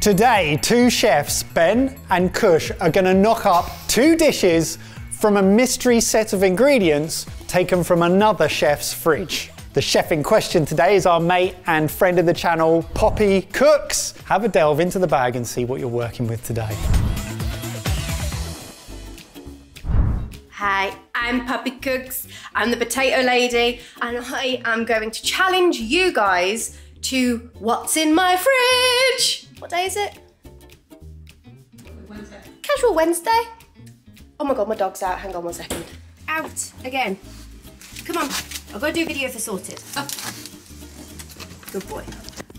Today, two chefs, Ben and Kush, are going to knock up two dishes from a mystery set of ingredients taken from another chef's fridge. The chef in question today is our mate and friend of the channel, Poppy Cooks. Have a delve into the bag and see what you're working with today. Hi, I'm Poppy Cooks. I'm the potato lady, and I am going to challenge you guys to what's in my fridge. What day is it? Wednesday. Casual Wednesday. Oh my God, my dog's out. Hang on 1 second. Out again. Come on. I've got to do a video for sorted. Oh. Good boy.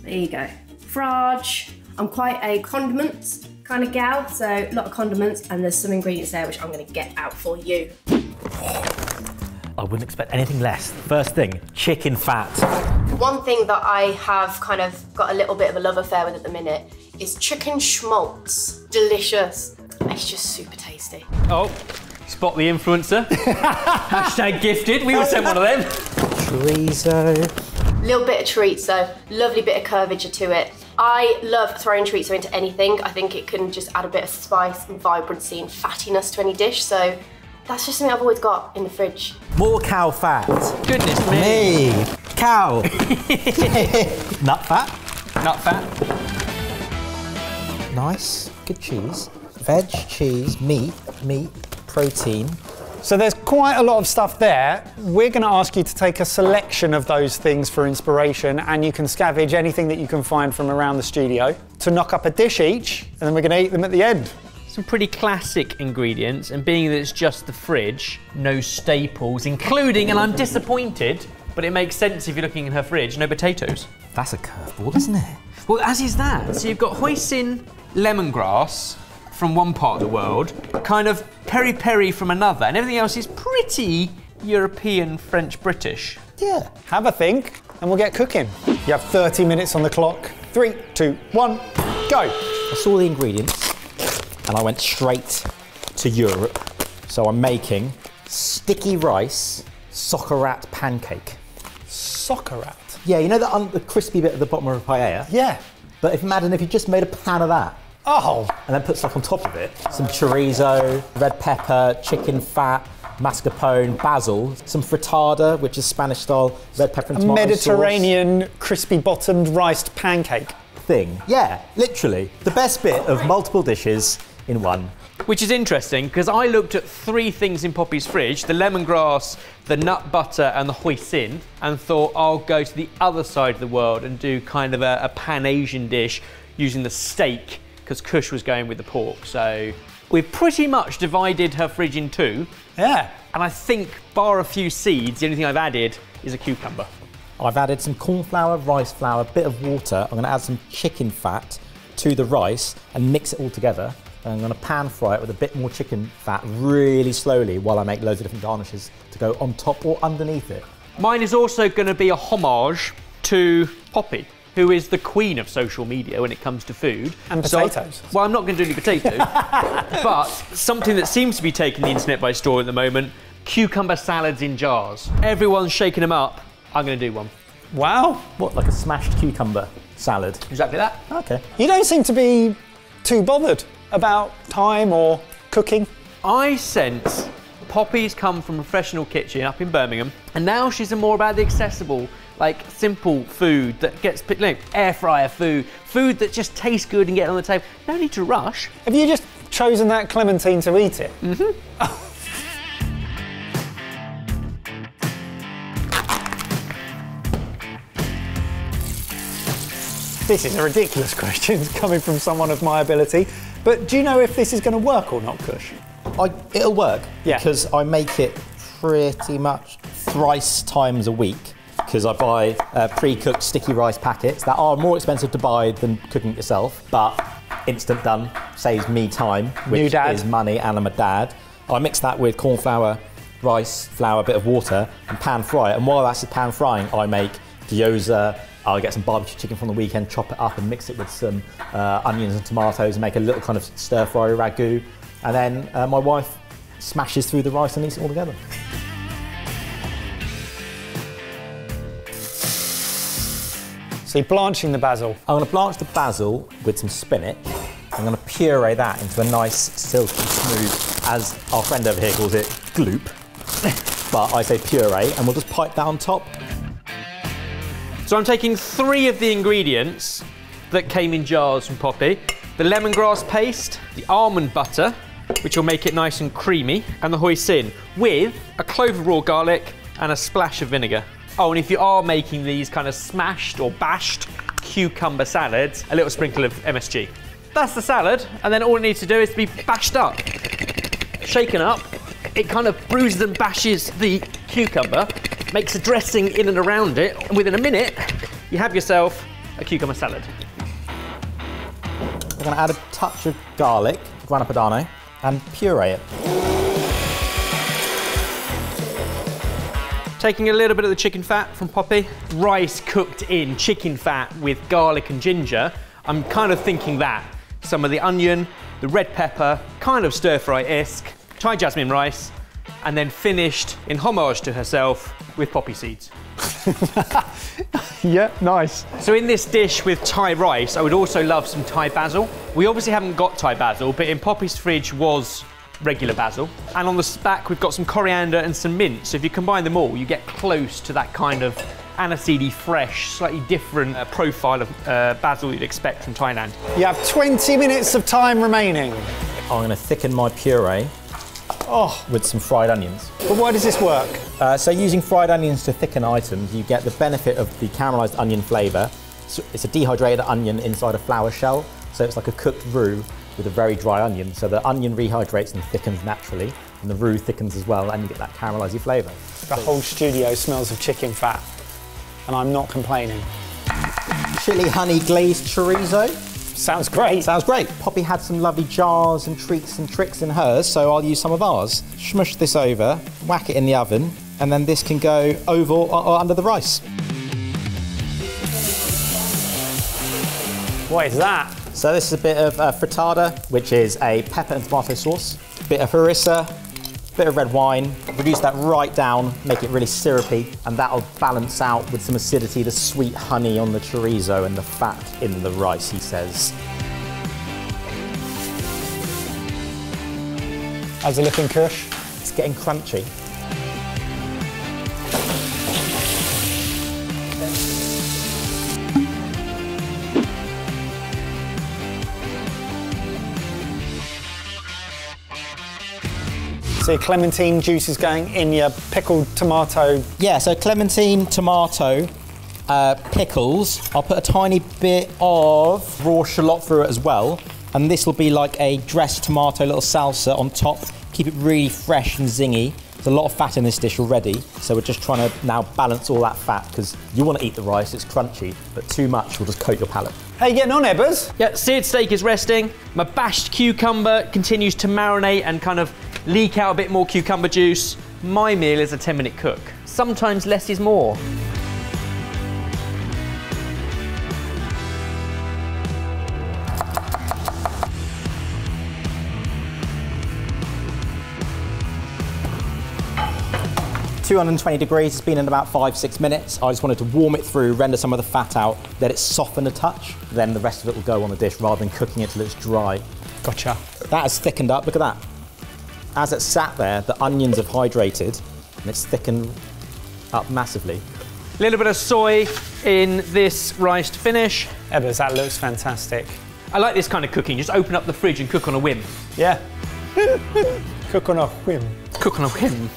There you go. Frage. I'm quite a condiments kind of gal, so a lot of condiments, and there's some ingredients there which I'm going to get out for you. I wouldn't expect anything less. First thing, chicken fat. One thing that I have kind of got a little bit of a love affair with at the minute is chicken schmaltz. Delicious. It's just super tasty. Oh, spot the influencer. Hashtag gifted. We were sent one of them. Chorizo. Little bit of chorizo, lovely bit of curvature to it. I love throwing chorizo into anything. I think it can just add a bit of spice and vibrancy and fattiness to any dish, so that's just something I've always got in the fridge. More cow fat. Goodness me. Cow. Nut fat. Nut fat. Nice. Good cheese. Veg, cheese, meat, protein. So there's quite a lot of stuff there. We're going to ask you to take a selection of those things for inspiration, and you can scavenge anything that you can find from around the studio to knock up a dish each, and then we're going to eat them at the end. Some pretty classic ingredients, and being that it's just the fridge, no staples, including, and I'm disappointed, but it makes sense if you're looking in her fridge, no potatoes. That's a curveball, isn't it? Well, as is that. So you've got hoisin lemongrass from one part of the world, kind of peri-peri from another, and everything else is pretty European, French, British. Yeah. Have a think, and we'll get cooking. You have 30 minutes on the clock. 3, 2, 1, go. I saw the ingredients and I went straight to Europe. So I'm making sticky rice soccer rat pancake. Soccer rat? Yeah, you know the crispy bit at the bottom of a paella? Yeah. But imagine if you just made a pan of that. Oh. And then put stuff on top of it. Some chorizo, red pepper, chicken fat, mascarpone, basil, some frittata, which is Spanish style, red pepper and tomato Mediterranean sauce. crispy bottomed riced pancake. Thing. Yeah, literally. The best bit of multiple dishes in one. Which is interesting, because I looked at 3 things in Poppy's fridge, the lemongrass, the nut butter and the hoisin, and thought I'll go to the other side of the world and do kind of a pan-Asian dish using the steak, because Kush was going with the pork. So we've pretty much divided her fridge in 2. Yeah. And I think, bar a few seeds, the only thing I've added is a cucumber. I've added some corn flour, rice flour, a bit of water. I'm going to add some chicken fat to the rice and mix it all together. And I'm going to pan fry it with a bit more chicken fat really slowly while I make loads of different garnishes to go on top or underneath it. Mine is also going to be a homage to Poppy, who is the queen of social media when it comes to food. And potatoes. Well, I'm not going to do any potatoes, but something that seems to be taking the internet by storm at the moment, cucumber salads in jars. Everyone's shaking them up. I'm going to do one. Wow. What, like a smashed cucumber salad? Exactly that. Okay. You don't seem to be too bothered about time or cooking. I sense Poppy's come from a professional kitchen up in Birmingham, and now she's more about the accessible, like simple food that gets, like air fryer food that just tastes good and get on the table. No need to rush. Have you just chosen that clementine to eat it? Mm-hmm. Oh. This is a ridiculous question coming from someone of my ability, but do you know if this is going to work or not, Kush? It'll work, yeah, because I make it pretty much thrice times a week, because I buy pre-cooked sticky rice packets that are more expensive to buy than cooking it yourself, but instant done, saves me time, which is money, and I'm a dad. I mix that with corn flour, rice flour, a bit of water, and pan fry it. And while that's pan frying, I make gyoza. I'll get some barbecue chicken from the weekend, chop it up and mix it with some onions and tomatoes and make a little kind of stir-fry ragu. And then my wife smashes through the rice and eats it all together. So So you're blanching the basil. I'm going to blanch the basil with some spinach. I'm going to puree that into a nice, silky, smooth, as our friend over here calls it, gloop. But I say puree, and we'll just pipe that on top. So I'm taking 3 of the ingredients that came in jars from Poppy. The lemongrass paste, the almond butter, which will make it nice and creamy, and the hoisin, with a clove of raw garlic and a splash of vinegar. Oh, and if you are making these kind of smashed or bashed cucumber salads, a little sprinkle of MSG. That's the salad, and then all it needs to do is to be bashed up, shaken up. It kind of bruises and bashes the cucumber, makes a dressing in and around it, and within a minute, you have yourself a cucumber salad. We're going to add a touch of garlic, grana padano, and puree it. Taking a little bit of the chicken fat from Poppy, rice cooked in chicken fat with garlic and ginger. I'm kind of thinking that. Some of the onion, the red pepper, kind of stir-fry-esque, Thai jasmine rice, and then finished in homage to herself with poppy seeds. Yeah, nice. So in this dish with Thai rice, I would also love some Thai basil. We obviously haven't got Thai basil, but in Poppy's fridge was regular basil. And on the back, we've got some coriander and some mint. So if you combine them all, you get close to that kind of aniseedy, fresh, slightly different profile of basil you'd expect from Thailand. You have 20 minutes of time remaining. I'm going to thicken my puree with some fried onions. But why does this work? So using fried onions to thicken items, you get the benefit of the caramelised onion flavour. So it's a dehydrated onion inside a flour shell, so it's like a cooked roux with a very dry onion. So the onion rehydrates and thickens naturally, and the roux thickens as well, and you get that caramelisy flavour. The whole studio smells of chicken fat, and I'm not complaining. Chili honey glazed chorizo. Sounds great. Sounds great. Poppy had some lovely jars and treats and tricks in hers, so I'll use some of ours. Smush this over, whack it in the oven, and then this can go over or under the rice. What is that? So this is a bit of frittata, which is a pepper and tomato sauce, bit of harissa, bit of red wine. Reduce that right down, make it really syrupy, and that'll balance out with some acidity, the sweet honey on the chorizo and the fat in the rice, he says. How's it looking, Kush? It's getting crunchy. So your clementine juice is going in your pickled tomato. Yeah, so clementine, tomato, pickles. I'll put a tiny bit of raw shallot through it as well. And this will be like a dressed tomato little salsa on top. Keep it really fresh and zingy. There's a lot of fat in this dish already, so we're just trying to now balance all that fat, because you want to eat the rice, it's crunchy, but too much will just coat your palate. How you getting on, Ebbers? Yeah, seared steak is resting. My bashed cucumber continues to marinate and kind of leak out a bit more cucumber juice. My meal is a 10-minute cook. Sometimes less is more. $220 degrees, it's been in about 5-6 minutes. I just wanted to warm it through, render some of the fat out, let it soften a touch, then the rest of it will go on the dish rather than cooking it till it's dry. Gotcha. That has thickened up, look at that. As it sat there, the onions have hydrated and it's thickened up massively. A little bit of soy in this rice to finish. Ebbers, that looks fantastic. I like this kind of cooking, just open up the fridge and cook on a whim. Yeah. Cook on a whim. Cook on a whim.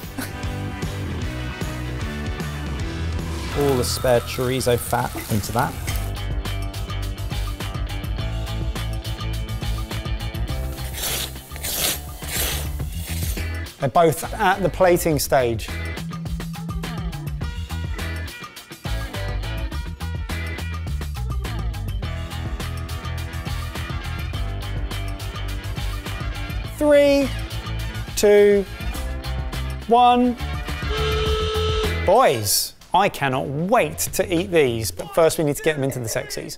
All the spare chorizo fat into that. They're both at the plating stage. Three, 2, 1. Boys, I cannot wait to eat these, but first we need to get them into the sexies.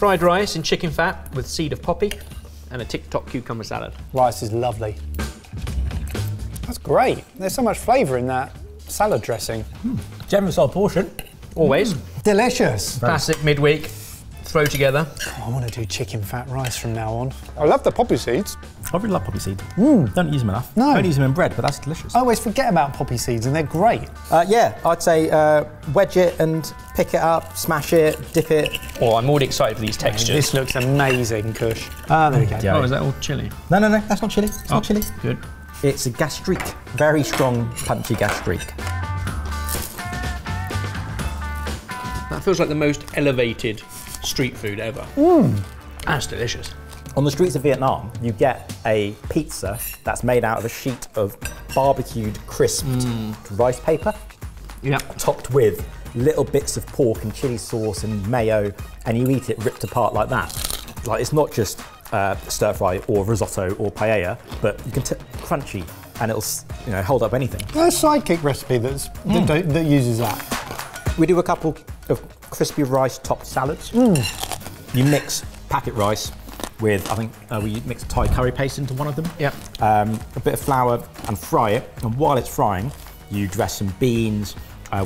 Fried rice in chicken fat with seed of poppy and a TikTok cucumber salad. Rice is lovely. That's great. There's so much flavour in that salad dressing. Generous old portion. Always. Delicious. Classic midweek. Throw together. Oh, I want to do chicken fat rice from now on. I love the poppy seeds. I really love poppy seeds. Don't use them enough. No. I only use them in bread, but that's delicious. I always forget about poppy seeds and they're great. Yeah, I'd say wedge it and pick it up, smash it, dip it. Oh, I'm already excited for these textures. This looks amazing, Kush. There we go. Oh, is that all chili? No, that's not chili. It's not chili. Good. It's a gastrique. Very strong, punchy gastrique. That feels like the most elevated street food ever. That's delicious. On the streets of Vietnam, you get a pizza that's made out of a sheet of barbecued, crisped rice paper, topped with little bits of pork and chili sauce and mayo, and you eat it ripped apart like that. Like, it's not just stir fry or risotto or paella, but you can crunchy, and it'll hold up anything. There's a Sidekick recipe that uses that. We do a couple of crispy rice topped salads. You mix packet rice with, I think we mix Thai curry paste into one of them. A bit of flour and fry it. And while it's frying, you dress some beans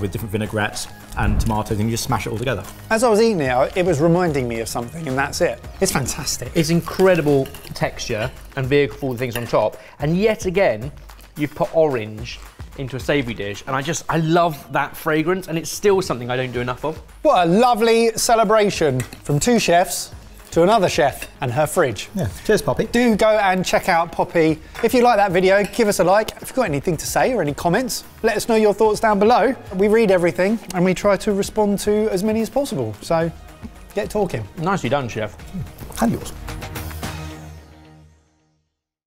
with different vinaigrettes and tomatoes, and you just smash it all together. As I was eating it was reminding me of something, and that's it. It's fantastic. It's incredible texture and vehicle for the things on top. And yet again, you've put orange into a savoury dish, and I love that fragrance, and it's still something I don't do enough of. What a lovely celebration from two chefs to another chef and her fridge. Yeah, cheers, Poppy. Do go and check out Poppy. If you like that video, give us a like. If you've got anything to say or any comments, let us know your thoughts down below. We read everything and we try to respond to as many as possible. So get talking. Nicely done, chef. And yours.